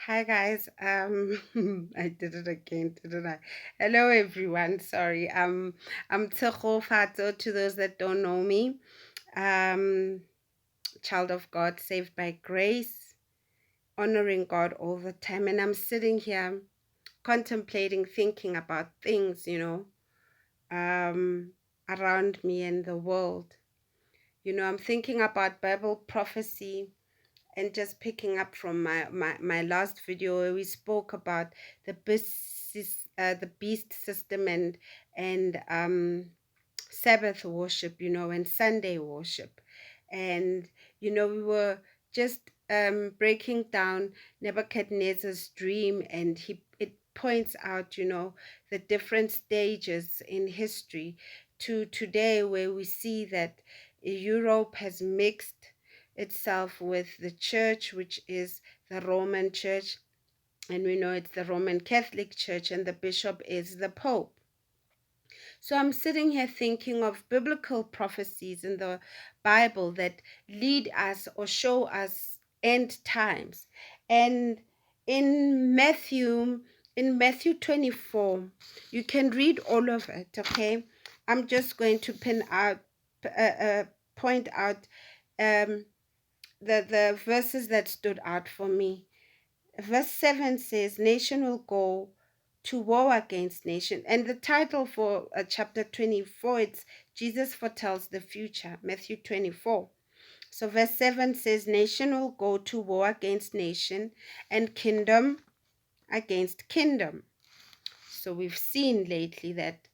Hi guys. I did it again, didn't I? Hello everyone. Sorry. I'm Tsecho Fato to those that don't know me. Um, Child of God, saved by grace, honoring God all the time, and I'm sitting here contemplating, thinking about things, um, around me and the world. I'm thinking about Bible prophecy and just picking up from my last video where we spoke about the beast system and Sabbath worship, and Sunday worship. And, we were just breaking down Nebuchadnezzar's dream, and it points out, the different stages in history to today, where we see that Europe has mixed itself with the church, which is the Roman church. And we know it's the Roman Catholic Church, and the bishop is the Pope. So I'm sitting here thinking of biblical prophecies in the Bible that lead us or show us end times. And in Matthew 24, you can read all of it, okay? I'm just going to point out um, the verses that stood out for me. Verse 7 says, Nation will go to war against nation. And the title for chapter 24, it's Jesus foretells the future, Matthew 24. So verse 7 says, Nation will go to war against nation and kingdom against kingdom. So we've seen lately that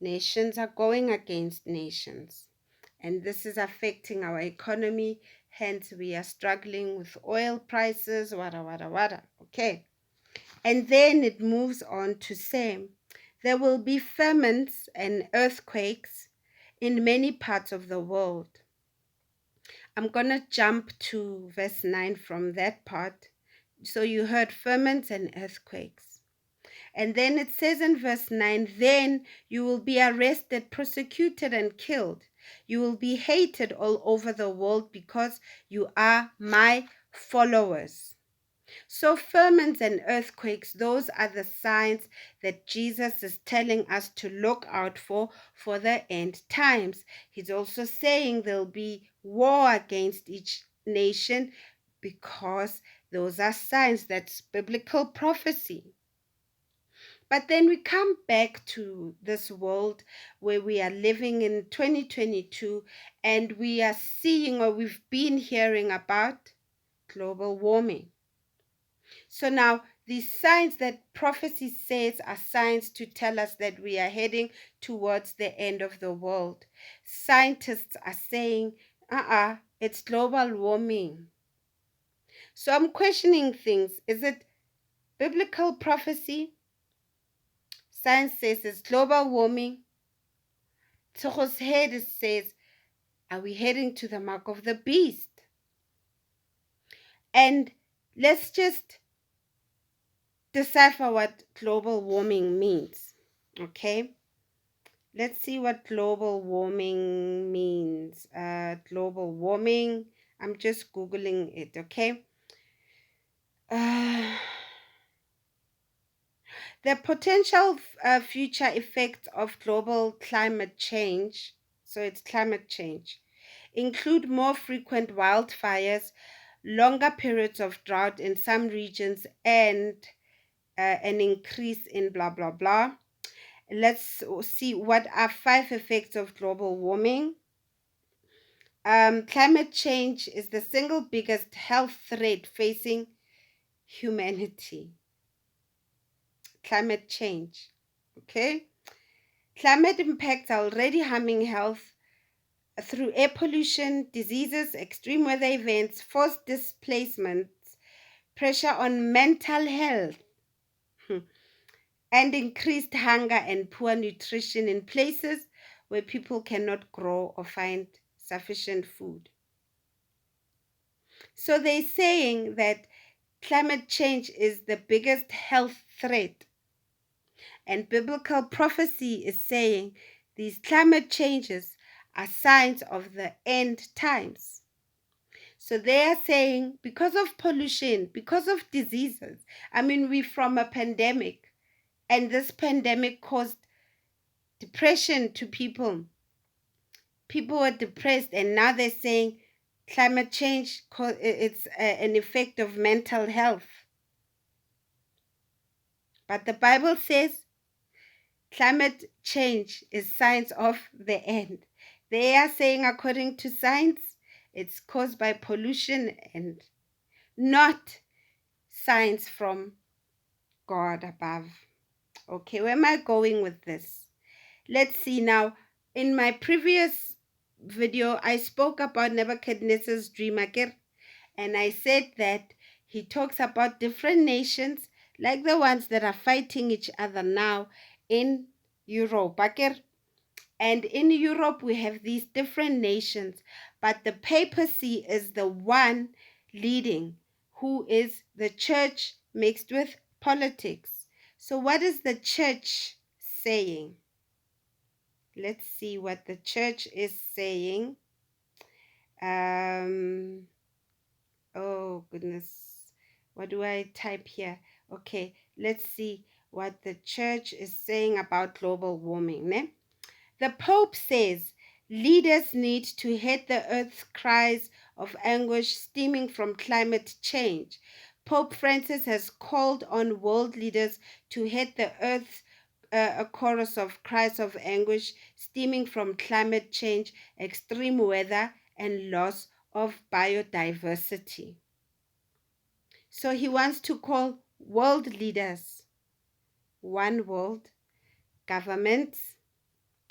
nations are going against nations. And this is affecting our economy. Hence, we are struggling with oil prices, wada, wada, wada. Okay. And then it moves on to say, there will be famines and earthquakes in many parts of the world. I'm going to jump to verse 9 from that part. So you heard famines and earthquakes. And then it says in verse 9, then you will be arrested, persecuted, and killed. You will be hated all over the world because you are my followers. So, famines and earthquakes, those are the signs that Jesus is telling us to look out for the end times. He's also saying there'll be war against each nation because those are signs. That's biblical prophecy. But then we come back to this world where we are living in 2022, and we are seeing, or we've been hearing about, global warming. So now these signs that prophecy says are signs to tell us that we are heading towards the end of the world. Scientists are saying, it's global warming. So I'm questioning things. Is it biblical prophecy? Science says it's global warming. Tsogo's head says, are we heading to the mark of the beast? And let's just decipher what global warming means, okay? Let's see what global warming means. Global warming, I'm just Googling it, okay? Uh, the potential future effects of global climate change, so it's climate change, include more frequent wildfires, longer periods of drought in some regions, and an increase in blah, blah, blah. Let's see what are 5 effects of global warming. Climate change is the single biggest health threat facing humanity. Climate change, okay? Climate impacts are already harming health through air pollution, diseases, extreme weather events, forced displacements, pressure on mental health, and increased hunger and poor nutrition in places where people cannot grow or find sufficient food. So they're saying that climate change is the biggest health threat. And biblical prophecy is saying these climate changes are signs of the end times. So they are saying because of pollution, because of diseases. I mean, we're from a pandemic, and this pandemic caused depression to people. People were depressed, and now they're saying climate change, it's an effect of mental health. But the Bible says climate change is signs of the end. They are saying, according to science, it's caused by pollution and not signs from God above. Okay, where am I going with this? Let's see now. In my previous video, I spoke about Nebuchadnezzar's dream, and I said that he talks about different nations, like the ones that are fighting each other now in Europe. And in Europe, we have these different nations, but the papacy is the one leading, who is the church mixed with politics. So, what is the church saying? Let's see what the church is saying. Oh, goodness. What do I type here? Okay, let's see what the church is saying about global warming. Ne? The Pope says leaders need to heed the earth's cries of anguish stemming from climate change. Pope Francis has called on world leaders to heed the earth's a chorus of cries of anguish stemming from climate change, extreme weather, and loss of biodiversity. So he wants to call world leaders, one world, governments,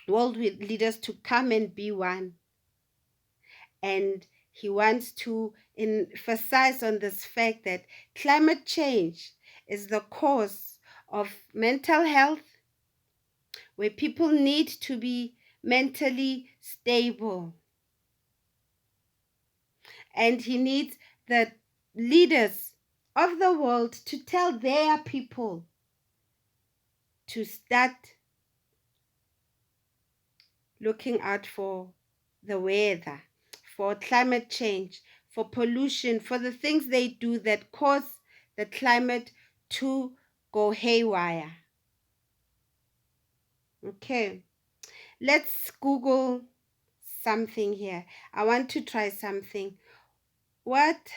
world leaders to come and be one. And he wants to emphasize on this fact that climate change is the cause of mental health, where people need to be mentally stable. And he needs the leaders of the world to tell their people to start looking out for the weather, for climate change, for pollution, for the things they do that cause the climate to go haywire. Okay, let's Google something here. I want to try something. What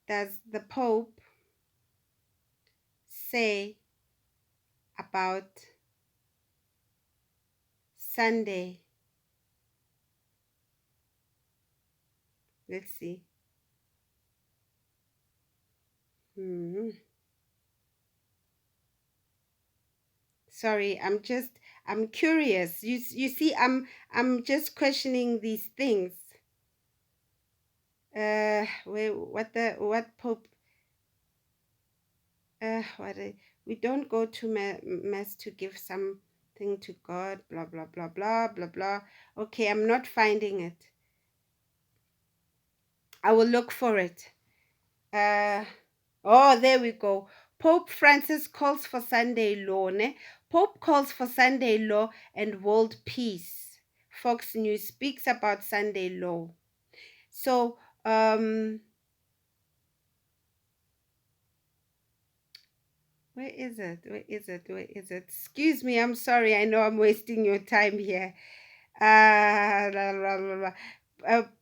does the Pope say about Sunday? Let's see. Sorry, I'm curious. You see, I'm just questioning these things. What Pope? We don't go to mass to give something to God. Blah blah blah blah blah blah. Okay, I'm not finding it. I will look for it. Oh, there we go. Pope Francis calls for Sunday law. Ne? Pope calls for Sunday law and world peace. Fox News speaks about Sunday law. So, where is it? Where is it? Where is it? Excuse me, I'm sorry. I know I'm wasting your time here. La, la, la, la.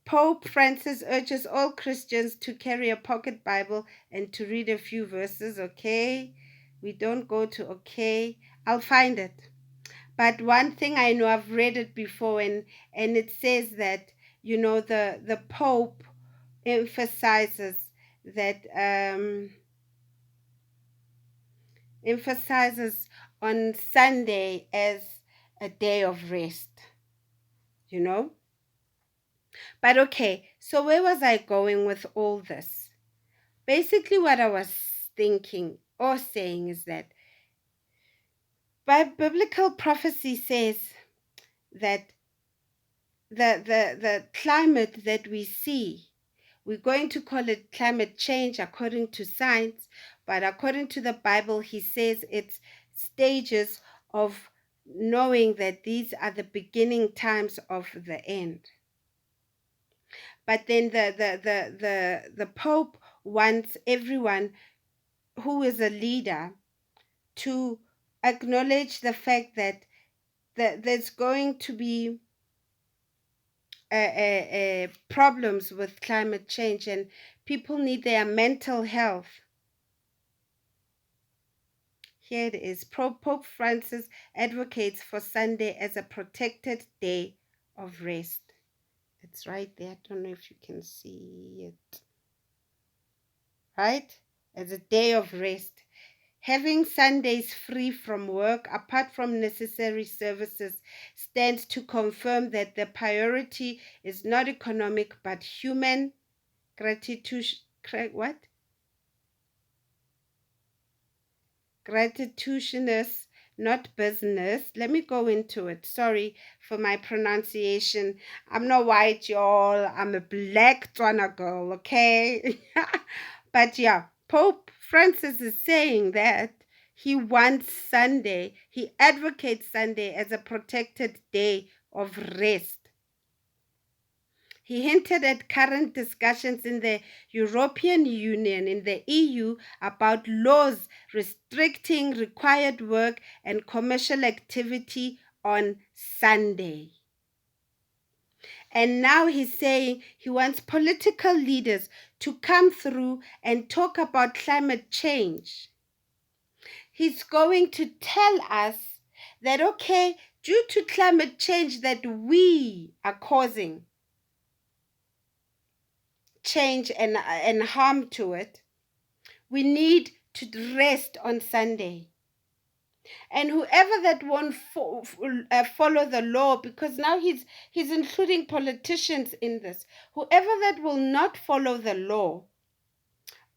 Pope Francis urges all Christians to carry a pocket Bible and to read a few verses, okay? We don't go to okay. I'll find it. But one thing I know, I've read it before, and it says that, the Pope emphasizes that emphasizes on Sunday as a day of rest, you know? But okay, so where was I going with all this? Basically, what I was thinking or saying is that biblical prophecy says that the climate that we see, we're going to call it climate change according to science, but according to the Bible, he says it's stages of knowing that these are the beginning times of the end. But then the Pope wants everyone who is a leader to acknowledge the fact that there's going to be problems with climate change, and people need their mental health. Here it is. Pope Francis advocates for Sunday as a protected day of rest. It's right there. I don't know if you can see it. Right? As a day of rest. Having Sundays free from work, apart from necessary services, stands to confirm that the priority is not economic but human gratitude. What? Gratitudinous, not business. Let me go into it. Sorry for my pronunciation. I'm not white, y'all. I'm a black Tswana girl, okay? But yeah, Pope Francis is saying that he wants Sunday, he advocates Sunday as a protected day of rest. He hinted at current discussions in the European Union, in the EU, about laws restricting required work and commercial activity on Sunday. And now he's saying he wants political leaders to come through and talk about climate change. He's going to tell us that, okay, due to climate change that we are causing, change and harm to it, we need to rest on Sunday. And whoever that won't follow the law, because now he's including politicians in this, whoever that will not follow the law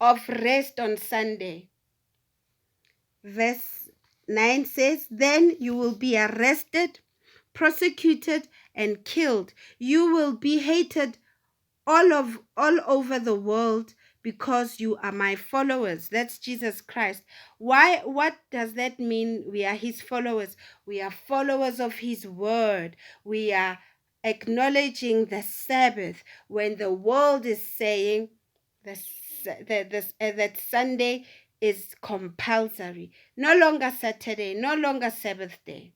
of rest on Sunday, verse 9 says, then you will be arrested, prosecuted, and killed. You will be hated all over the world because you are my followers. That's Jesus Christ. What does that mean? We are his followers. We are followers of his word. We are acknowledging the Sabbath when the world is saying that Sunday is compulsory. No longer Saturday, no longer Sabbath day.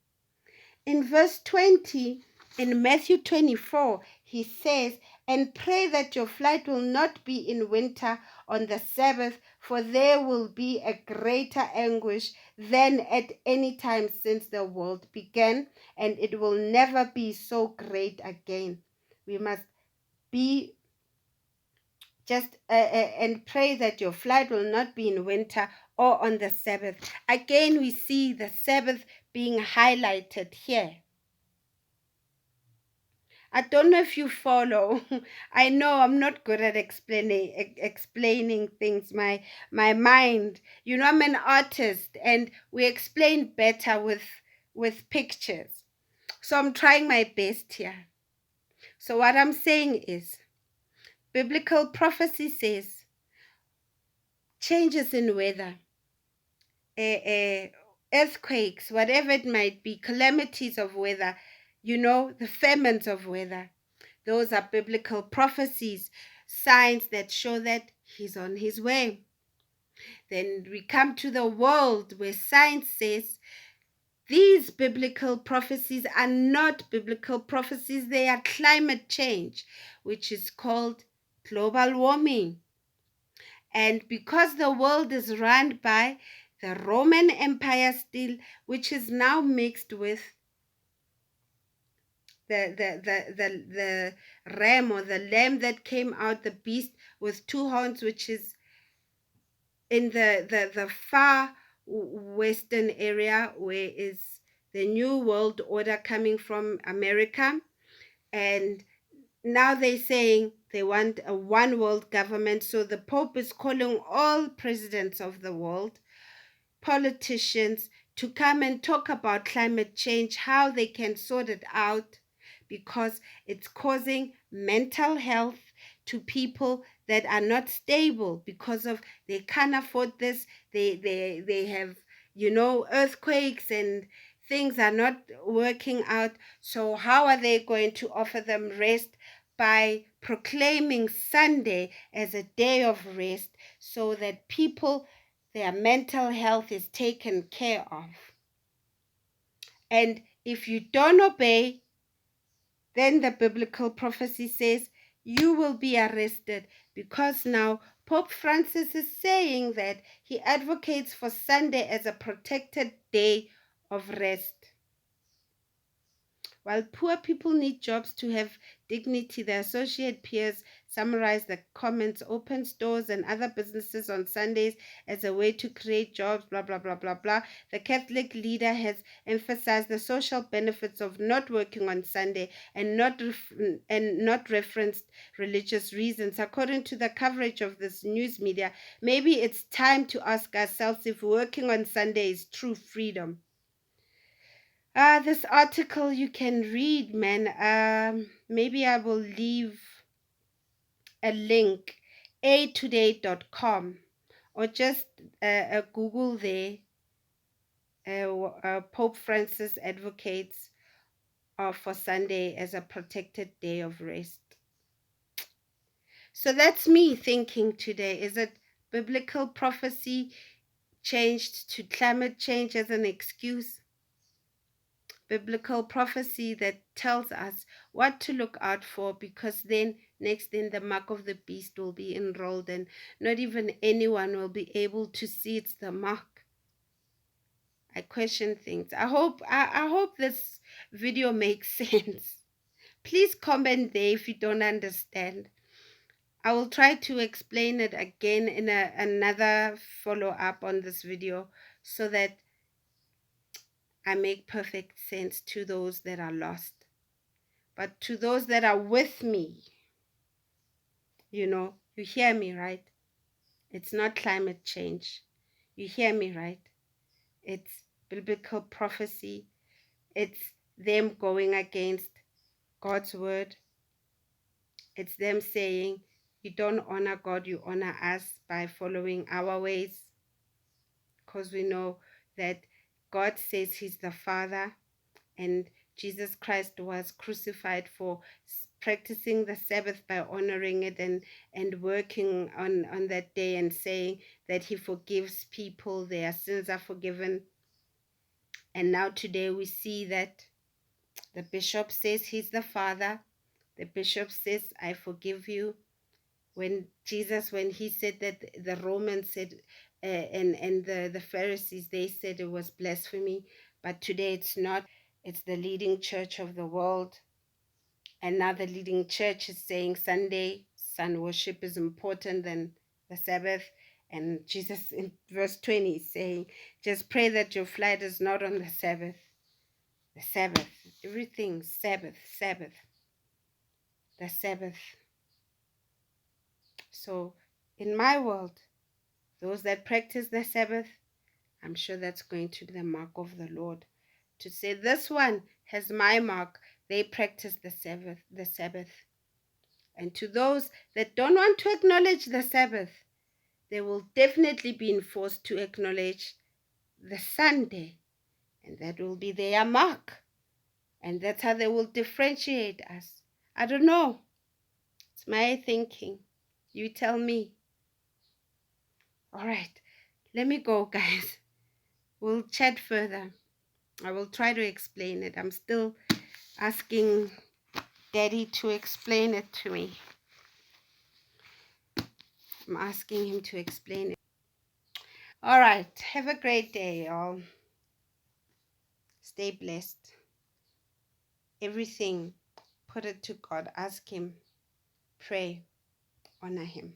In verse 20, in Matthew 24, he says, and pray that your flight will not be in winter on the Sabbath, for there will be a greater anguish than at any time since the world began, and it will never be so great again. We must be just and pray that your flight will not be in winter or on the Sabbath. Again, we see the Sabbath being highlighted here. I don't know if you follow. I know I'm not good at explaining things. My mind, I'm an artist, and we explain better with pictures. So I'm trying my best here. So what I'm saying is, biblical prophecy says changes in weather, earthquakes, whatever it might be, calamities of weather, the famines of weather. Those are biblical prophecies, signs that show that he's on his way. Then we come to the world where science says these biblical prophecies are not biblical prophecies, they are climate change, which is called global warming. And because the world is run by the Roman Empire still, which is now mixed with the ram or the lamb that came out, the beast with two horns, which is in the far western area, where is the new world order coming from America. And now they're saying they want a one world government. So the Pope is calling all presidents of the world, politicians, to come and talk about climate change, how they can sort it out, because it's causing mental health to people that are not stable because of they can't afford this. They have earthquakes and things are not working out. So how are they going to offer them rest? By proclaiming Sunday as a day of rest so that people, their mental health is taken care of. And if you don't obey, then the biblical prophecy says you will be arrested, because now Pope Francis is saying that he advocates for Sunday as a protected day of rest. While poor people need jobs to have dignity, the Associate Peers summarized the comments, open stores and other businesses on Sundays as a way to create jobs, blah, blah, blah, blah, blah. The Catholic leader has emphasized the social benefits of not working on Sunday and not referenced religious reasons. According to the coverage of this news media, maybe it's time to ask ourselves if working on Sunday is true freedom. This article you can read, man. Maybe I will leave a link, atoday.com, or just Google there. Pope Francis advocates for Sunday as a protected day of rest. So that's me thinking today. Is it biblical prophecy changed to climate change as an excuse? Biblical prophecy that tells us what to look out for, because then next in the mark of the beast will be enrolled and not even anyone will be able to see it's the mark. I question things. I hope this video makes sense. Please comment there if you don't understand. I will try to explain it again in another follow-up on this video so that I make perfect sense to those that are lost. But to those that are with me, you hear me, right? It's not climate change. You hear me, right? It's biblical prophecy. It's them going against God's word. It's them saying, you don't honor God, you honor us by following our ways. Because we know that God says he's the Father, and Jesus Christ was crucified for practicing the Sabbath by honoring it and working on that day and saying that he forgives people, their sins are forgiven. And now today we see that the bishop says he's the Father. The bishop says, I forgive you. When he said that, the Romans said, and the Pharisees, they said it was blasphemy. But today it's not. It's the leading church of the world. And now the leading church is saying Sunday, sun worship is important than the Sabbath. And Jesus in verse 20 is saying, just pray that your flight is not on the Sabbath. The Sabbath, everything, Sabbath, the Sabbath. So in my world, those that practice the Sabbath, I'm sure that's going to be the mark of the Lord. To say this one has my mark, they practice the Sabbath. And to those that don't want to acknowledge the Sabbath, they will definitely be enforced to acknowledge the Sunday. And that will be their mark. And that's how they will differentiate us. I don't know. It's my thinking. You tell me. All right. Let me go, guys. We'll chat further. I will try to explain it. I'm still asking Daddy to explain it to me. I'm asking him to explain it. All right. Have a great day, y'all. Stay blessed. Everything, put it to God. Ask him. Pray. Honor him.